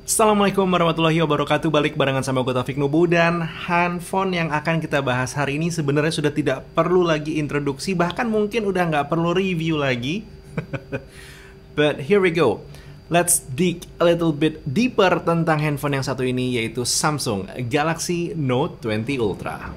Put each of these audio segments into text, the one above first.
Assalamualaikum warahmatullahi wabarakatuh. Balik barengan sama gue Taufik Nubu. Dan handphone yang akan kita bahas hari ini sebenarnya sudah tidak perlu lagi introduksi, bahkan mungkin udah nggak perlu review lagi. But here we go. Let's dig a little bit deeper tentang handphone yang satu ini, yaitu Samsung Galaxy Note 20 Ultra.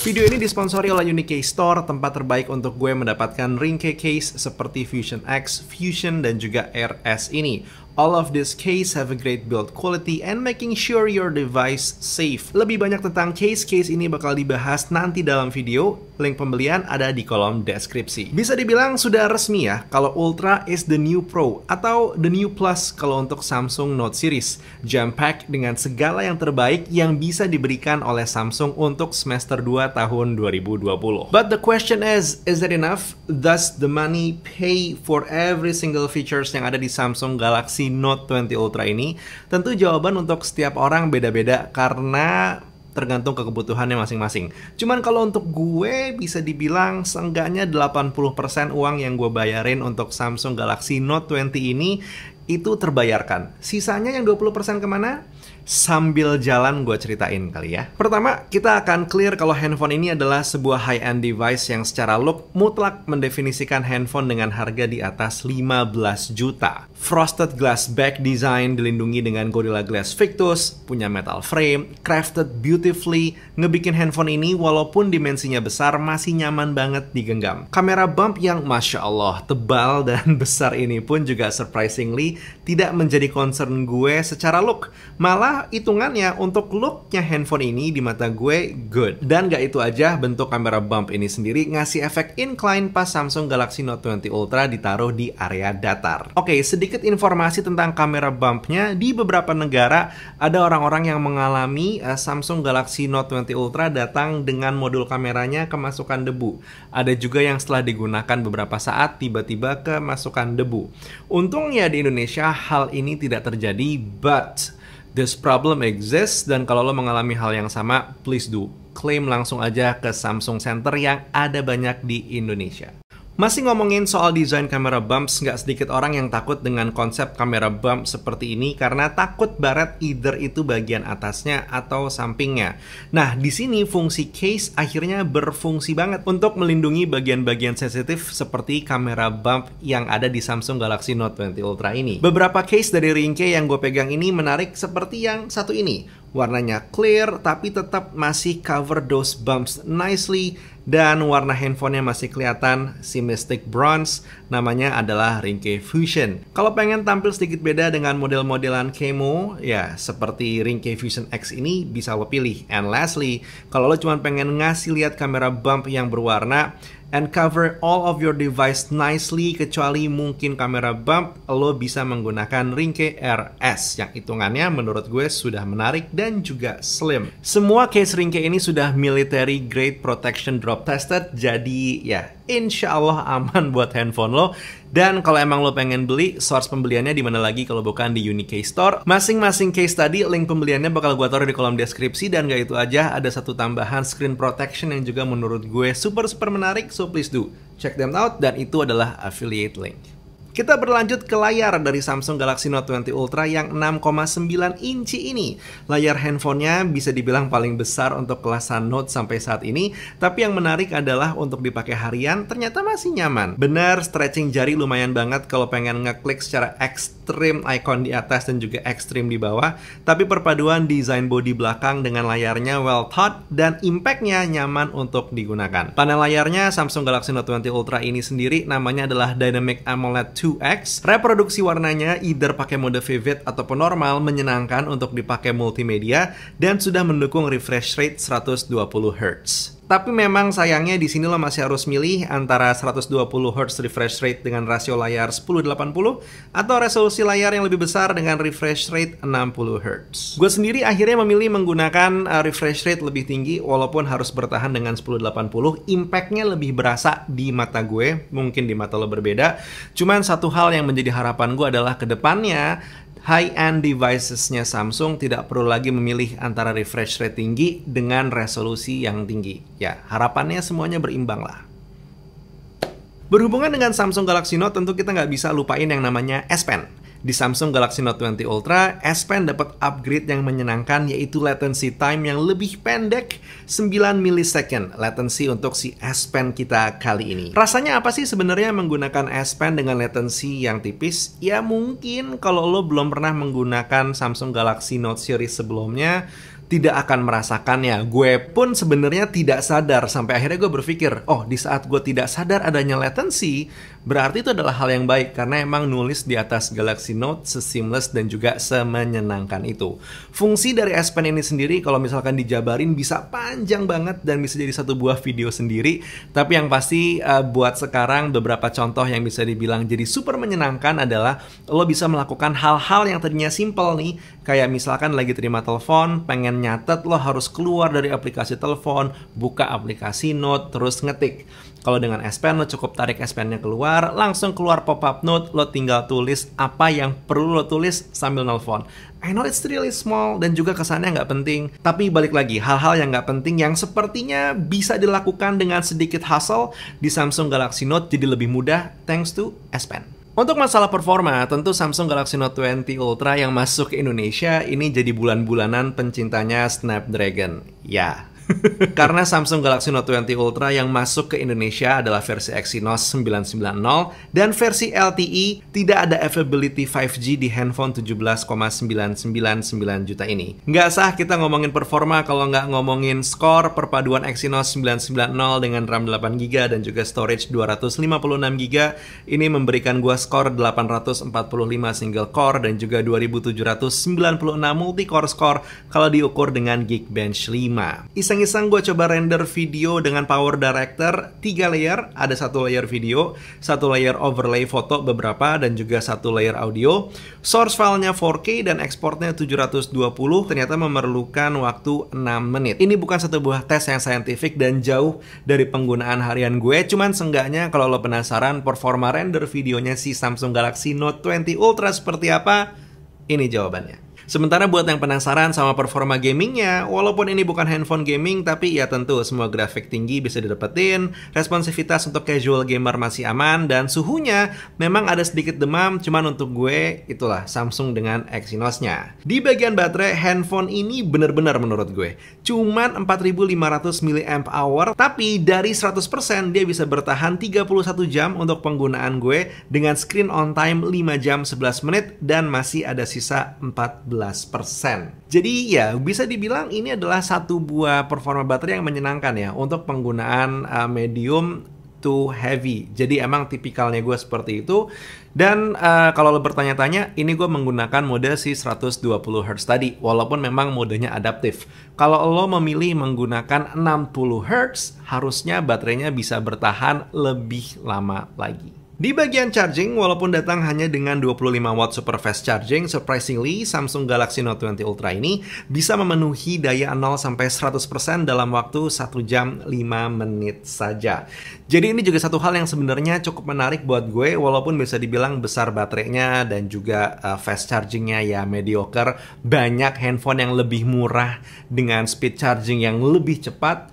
Video ini disponsori oleh Unicase Store, tempat terbaik untuk gue mendapatkan ringkey case seperti Fusion X, Fusion, dan juga Air S ini. All of this case have a great build quality and making sure your device safe. Lebih banyak tentang case ini bakal dibahas nanti dalam video. Link pembelian ada di kolom deskripsi. Bisa dibilang sudah resmi ya, kalau Ultra is the new Pro atau the new Plus kalau untuk Samsung Note series. Jam-pack dengan segala yang terbaik yang bisa diberikan oleh Samsung untuk semester 2 tahun 2020. But the question is that enough? Does the money pay for every single features yang ada di Samsung Galaxy Note 20 Ultra ini? Tentu jawaban untuk setiap orang beda-beda karena tergantung ke kebutuhannya masing-masing. Cuman kalau untuk gue bisa dibilang seenggaknya 80% uang yang gue bayarin untuk Samsung Galaxy Note 20 ini itu terbayarkan. Sisanya yang 20% kemana? Sambil jalan gue ceritain kali ya. Pertama, kita akan clear kalau handphone ini adalah sebuah high-end device yang secara look mutlak mendefinisikan handphone dengan harga di atas 15 juta. Frosted glass back design, dilindungi dengan Gorilla Glass Victus, punya metal frame, crafted beautifully, ngebikin handphone ini walaupun dimensinya besar masih nyaman banget digenggam. Kamera bump yang Masya Allah tebal dan besar ini pun juga surprisingly tidak menjadi concern gue secara look. Malah hitungannya untuk looknya handphone ini di mata gue good. Dan gak itu aja, bentuk kamera bump ini sendiri ngasih efek incline pas Samsung Galaxy Note 20 Ultra ditaruh di area datar. Oke, sedikit informasi tentang kamera bumpnya. Di beberapa negara ada orang-orang yang mengalami Samsung Galaxy Note 20 Ultra datang dengan modul kameranya kemasukan debu. Ada juga yang setelah digunakan beberapa saat tiba-tiba kemasukan debu. Untungnya di Indonesia hal ini tidak terjadi, but this problem exists, dan kalau lo mengalami hal yang sama, please do. Klaim langsung aja ke Samsung Center yang ada banyak di Indonesia. Masih ngomongin soal desain kamera bumps, nggak sedikit orang yang takut dengan konsep kamera bump seperti ini karena takut baret either itu bagian atasnya atau sampingnya. Nah, di sini fungsi case akhirnya berfungsi banget untuk melindungi bagian-bagian sensitif seperti kamera bump yang ada di Samsung Galaxy Note 20 Ultra ini. Beberapa case dari ringkey yang gue pegang ini menarik seperti yang satu ini. Warnanya clear tapi tetap masih cover those bumps nicely, dan warna handphonenya masih kelihatan si Mystic Bronze, namanya adalah ringkey Fusion. Kalau pengen tampil sedikit beda dengan model-modelan camo, ya seperti ringkey Fusion X ini bisa lo pilih. And lastly, kalau lo cuma pengen ngasih lihat kamera bump yang berwarna and cover all of your device nicely, kecuali mungkin kamera bump, lo bisa menggunakan ringkey RS yang hitungannya menurut gue sudah menarik dan juga slim. Semua case ringkey ini sudah military grade protection drop tested, jadi ya insya Allah aman buat handphone lo. Dan kalau emang lo pengen beli, source pembeliannya di mana lagi kalau bukan di Unicase Store. Masing-masing case tadi, link pembeliannya bakal gue taruh di kolom deskripsi. Dan gak itu aja, ada satu tambahan screen protection yang juga menurut gue super menarik. So please do check them out, dan itu adalah affiliate link. Kita berlanjut ke layar dari Samsung Galaxy Note 20 Ultra yang 6,9 inci ini. Layar handphonenya bisa dibilang paling besar untuk kelasan Note sampai saat ini. Tapi yang menarik adalah untuk dipakai harian ternyata masih nyaman. Benar, stretching jari lumayan banget kalau pengen ngeklik secara ekstrim icon di atas dan juga ekstrim di bawah. Tapi perpaduan desain bodi belakang dengan layarnya well thought dan impactnya nyaman untuk digunakan. Panel layarnya Samsung Galaxy Note 20 Ultra ini sendiri namanya adalah Dynamic AMOLED 2X. Reproduksi warnanya either pakai mode vivid ataupun normal, menyenangkan untuk dipakai multimedia dan sudah mendukung refresh rate 120 Hz. Tapi memang sayangnya di sini lo masih harus milih antara 120 Hz refresh rate dengan rasio layar 1080 atau resolusi layar yang lebih besar dengan refresh rate 60 Hz. Gue sendiri akhirnya memilih menggunakan refresh rate lebih tinggi walaupun harus bertahan dengan 1080. Impactnya lebih berasa di mata gue, mungkin di mata lo berbeda. Cuman satu hal yang menjadi harapan gue adalah ke depannya high-end devicesnya Samsung tidak perlu lagi memilih antara refresh rate tinggi dengan resolusi yang tinggi. Ya, harapannya semuanya berimbang lah. Berhubungan dengan Samsung Galaxy Note, tentu kita nggak bisa lupain yang namanya S Pen. Di Samsung Galaxy Note 20 Ultra, S Pen dapat upgrade yang menyenangkan, yaitu latency time yang lebih pendek, 9 millisecond latency untuk si S Pen kita kali ini. Rasanya apa sih sebenarnya menggunakan S Pen dengan latency yang tipis? Ya mungkin kalau lo belum pernah menggunakan Samsung Galaxy Note series sebelumnya, tidak akan merasakannya. Gue pun sebenarnya tidak sadar, sampai akhirnya gue berpikir, oh di saat gue tidak sadar adanya latency, berarti itu adalah hal yang baik, karena emang nulis di atas Galaxy Note seamless dan juga semenyenangkan itu. Fungsi dari S Pen ini sendiri kalau misalkan dijabarin bisa panjang banget dan bisa jadi satu buah video sendiri, tapi yang pasti buat sekarang beberapa contoh yang bisa dibilang jadi super menyenangkan adalah lo bisa melakukan hal-hal yang tadinya simple nih, kayak misalkan lagi terima telepon, pengen nyatet, lo harus keluar dari aplikasi telepon, buka aplikasi Note, terus ngetik. Kalau dengan S Pen, lo cukup tarik S Pen-nya keluar, langsung keluar pop-up note, lo tinggal tulis apa yang perlu lo tulis sambil nelfon. I know it's really small dan juga kesannya nggak penting, tapi balik lagi, hal-hal yang nggak penting yang sepertinya bisa dilakukan dengan sedikit hustle di Samsung Galaxy Note jadi lebih mudah thanks to S Pen. Untuk masalah performa, tentu Samsung Galaxy Note 20 Ultra yang masuk ke Indonesia ini jadi bulan-bulanan pencintanya Snapdragon. Ya. Karena Samsung Galaxy Note 20 Ultra yang masuk ke Indonesia adalah versi Exynos 990 dan versi LTE, tidak ada availability 5G di handphone 17,999 juta ini. Nggak sah kita ngomongin performa kalau nggak ngomongin skor perpaduan Exynos 990 dengan RAM 8GB dan juga storage 256GB. Ini memberikan gua skor 845 single core dan juga 2796 multi-core score kalau diukur dengan Geekbench 5. Iseng-iseng gue coba render video dengan Power Director 3 layer, ada 1 layer video, 1 layer overlay foto beberapa, dan juga 1 layer audio. Source filenya 4K dan ekspornya 720, ternyata memerlukan waktu 6 menit. Ini bukan satu buah tes yang saintifik dan jauh dari penggunaan harian gue, cuman seenggaknya kalau lo penasaran performa render videonya si Samsung Galaxy Note 20 Ultra seperti apa, ini jawabannya. Sementara buat yang penasaran sama performa gamingnya, walaupun ini bukan handphone gaming, tapi ya tentu semua grafik tinggi bisa didapetin, responsivitas untuk casual gamer masih aman, dan suhunya memang ada sedikit demam, cuman untuk gue itulah Samsung dengan Exynos-nya. Di bagian baterai, handphone ini bener-bener menurut gue cuman 4500 mAh, tapi dari 100% dia bisa bertahan 31 jam untuk penggunaan gue dengan screen on time 5 jam 11 menit dan masih ada sisa 14%. Jadi ya bisa dibilang ini adalah satu buah performa baterai yang menyenangkan ya untuk penggunaan medium to heavy. Jadi emang tipikalnya gue seperti itu. Dan kalau lo bertanya-tanya, ini gue menggunakan mode si 120Hz tadi, walaupun memang modenya adaptif. Kalau lo memilih menggunakan 60Hz, harusnya baterainya bisa bertahan lebih lama lagi. Di bagian charging, walaupun datang hanya dengan 25 watt super fast charging, surprisingly, Samsung Galaxy Note 20 Ultra ini bisa memenuhi daya 0 sampai 100% dalam waktu 1 jam 5 menit saja. Jadi ini juga satu hal yang sebenarnya cukup menarik buat gue, walaupun bisa dibilang besar baterainya dan juga fast chargingnya ya mediocre. Banyak handphone yang lebih murah dengan speed charging yang lebih cepat,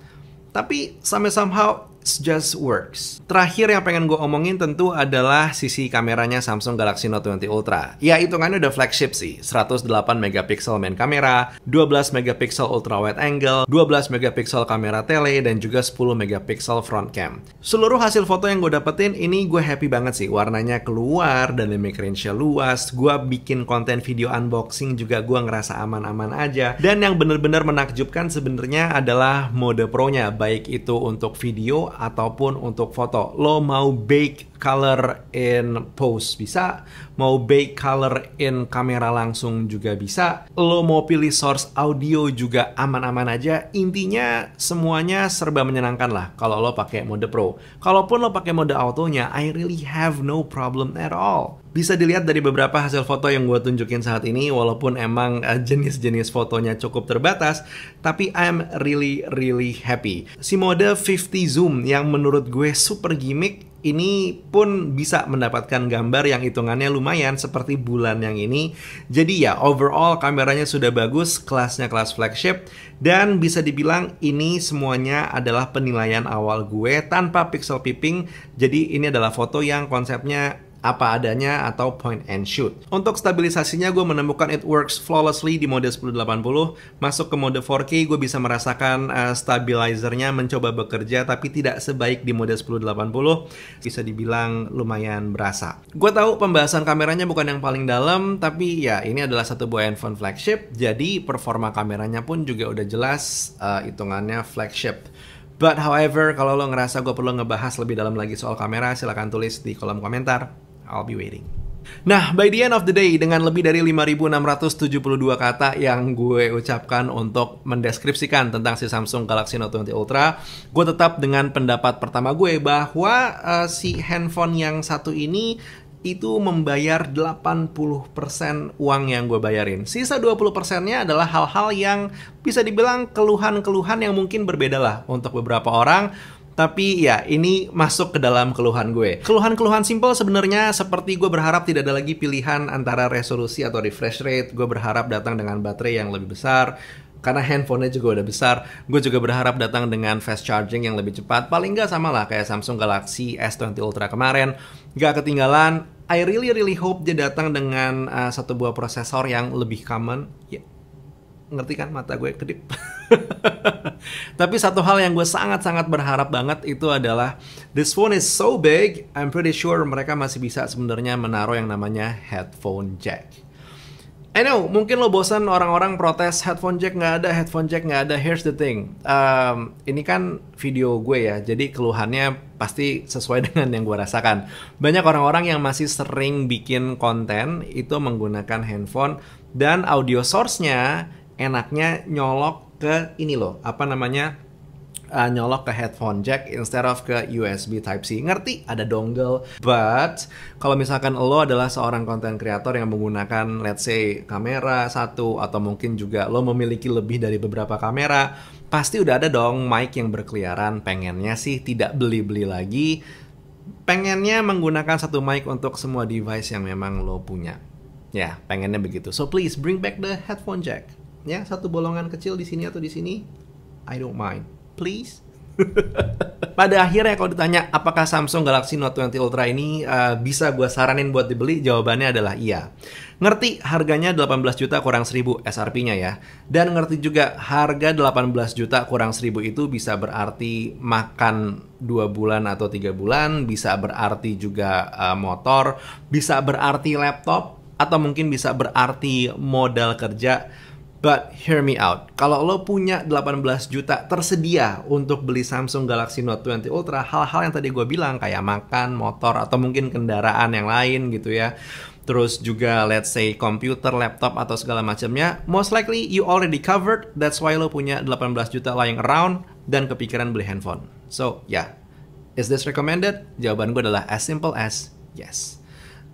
tapi somehow it just works. Terakhir yang pengen gue omongin tentu adalah sisi kameranya Samsung Galaxy Note 20 Ultra. Ya hitungannya udah flagship sih, 108 megapiksel main kamera, 12 megapiksel ultra wide angle, 12 megapiksel kamera tele, dan juga 10 megapiksel front cam. Seluruh hasil foto yang gue dapetin ini gue happy banget sih. Warnanya keluar, dynamic range-nya luas, gue bikin konten video unboxing juga gue ngerasa aman-aman aja. Dan yang bener-bener menakjubkan sebenarnya adalah mode pro-nya, baik itu untuk video ataupun untuk foto. Lo mau bake color in post bisa, mau bake color in kamera langsung juga bisa, lo mau pilih source audio juga aman-aman aja. Intinya semuanya serba menyenangkan lah kalau lo pakai mode pro. Kalaupun lo pakai mode autonya, I really have no problem at all. Bisa dilihat dari beberapa hasil foto yang gue tunjukin saat ini, walaupun emang jenis-jenis fotonya cukup terbatas, tapi I'm really happy. Si mode 50 zoom yang menurut gue super gimmick, ini pun bisa mendapatkan gambar yang hitungannya lumayan seperti bulan yang ini. Jadi ya overall kameranya sudah bagus, kelasnya kelas flagship, dan bisa dibilang ini semuanya adalah penilaian awal gue tanpa pixel peeping. Jadi ini adalah foto yang konsepnya apa adanya atau point and shoot. Untuk stabilisasinya gue menemukan it works flawlessly di mode 1080. Masuk ke mode 4K gue bisa merasakan stabilizernya mencoba bekerja tapi tidak sebaik di mode 1080. Bisa dibilang lumayan berasa. Gue tahu pembahasan kameranya bukan yang paling dalam, tapi ya ini adalah satu buah handphone flagship, jadi performa kameranya pun juga udah jelas hitungannya flagship. But however, kalau lo ngerasa gue perlu ngebahas lebih dalam lagi soal kamera, silahkan tulis di kolom komentar. I'll be waiting. Nah, by the end of the day, dengan lebih dari 5.672 kata yang gue ucapkan untuk mendeskripsikan tentang si Samsung Galaxy Note 20 Ultra, gue tetap dengan pendapat pertama gue bahwa si handphone yang satu ini itu membayar 80% uang yang gue bayarin. Sisa 20%-nya adalah hal-hal yang bisa dibilang keluhan-keluhan yang mungkin berbeda lah untuk beberapa orang. Tapi ya, ini masuk ke dalam keluhan gue. Keluhan-keluhan simple sebenarnya seperti gue berharap tidak ada lagi pilihan antara resolusi atau refresh rate. Gue berharap datang dengan baterai yang lebih besar, karena handphonenya juga udah besar. Gue juga berharap datang dengan fast charging yang lebih cepat. Paling nggak sama lah kayak Samsung Galaxy S20 Ultra kemarin. Nggak ketinggalan. I really hope dia datang dengan satu buah prosesor yang lebih common. Ya, ngerti kan mata gue kedip? Tapi satu hal yang gue sangat-sangat berharap banget itu adalah this phone is so big, I'm pretty sure mereka masih bisa sebenarnya menaruh yang namanya headphone jack. I know, mungkin lo bosan orang-orang protes headphone jack nggak ada, headphone jack nggak ada. Here's the thing, ini kan video gue ya, jadi keluhannya pasti sesuai dengan yang gue rasakan. Banyak orang-orang yang masih sering bikin konten itu menggunakan handphone dan audio source-nya enaknya nyolok ke ini loh, apa namanya, nyolok ke headphone jack instead of ke USB Type-C. Ngerti? Ada dongle. But kalau misalkan lo adalah seorang content creator yang menggunakan let's say kamera satu atau mungkin juga lo memiliki lebih dari beberapa kamera, pasti udah ada dong mic yang berkeliaran. Pengennya sih tidak beli-beli lagi, pengennya menggunakan satu mic untuk semua device yang memang lo punya. Ya, pengennya begitu. So please bring back the headphone jack. Ya, satu bolongan kecil di sini atau di sini, I don't mind. Please. Pada akhirnya kalau ditanya apakah Samsung Galaxy Note 20 Ultra ini bisa gue saranin buat dibeli, jawabannya adalah iya. Ngerti harganya 18 juta kurang 1000 SRP-nya ya. Dan ngerti juga harga 18 juta kurang 1000 itu bisa berarti makan 2 bulan atau 3 bulan, bisa berarti juga motor, bisa berarti laptop, atau mungkin bisa berarti modal kerja. But hear me out, kalau lo punya 18 juta tersedia untuk beli Samsung Galaxy Note 20 Ultra, hal-hal yang tadi gue bilang kayak makan, motor, atau mungkin kendaraan yang lain gitu ya, terus juga let's say komputer, laptop, atau segala macamnya, most likely you already covered. That's why lo punya 18 juta lying around dan kepikiran beli handphone. So yeah, is this recommended? Jawaban gue adalah as simple as yes.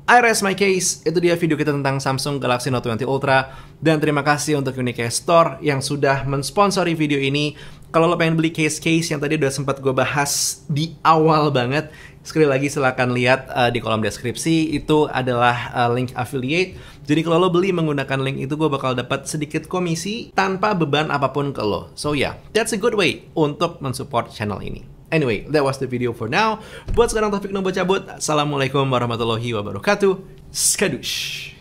I rest my case. Itu dia video kita tentang Samsung Galaxy Note 20 Ultra. Dan terima kasih untuk Unicase Store yang sudah mensponsori video ini. Kalau lo pengen beli case-case yang tadi udah sempat gue bahas di awal banget, sekali lagi silahkan lihat di kolom deskripsi. Itu adalah link affiliate. Jadi kalau lo beli menggunakan link itu, gue bakal dapat sedikit komisi tanpa beban apapun ke lo. So yeah, that's a good way untuk mensupport channel ini. Anyway, that was the video for now. Buat sekarang Taufik Nobo cabut. Assalamualaikum warahmatullahi wabarakatuh. Skadush.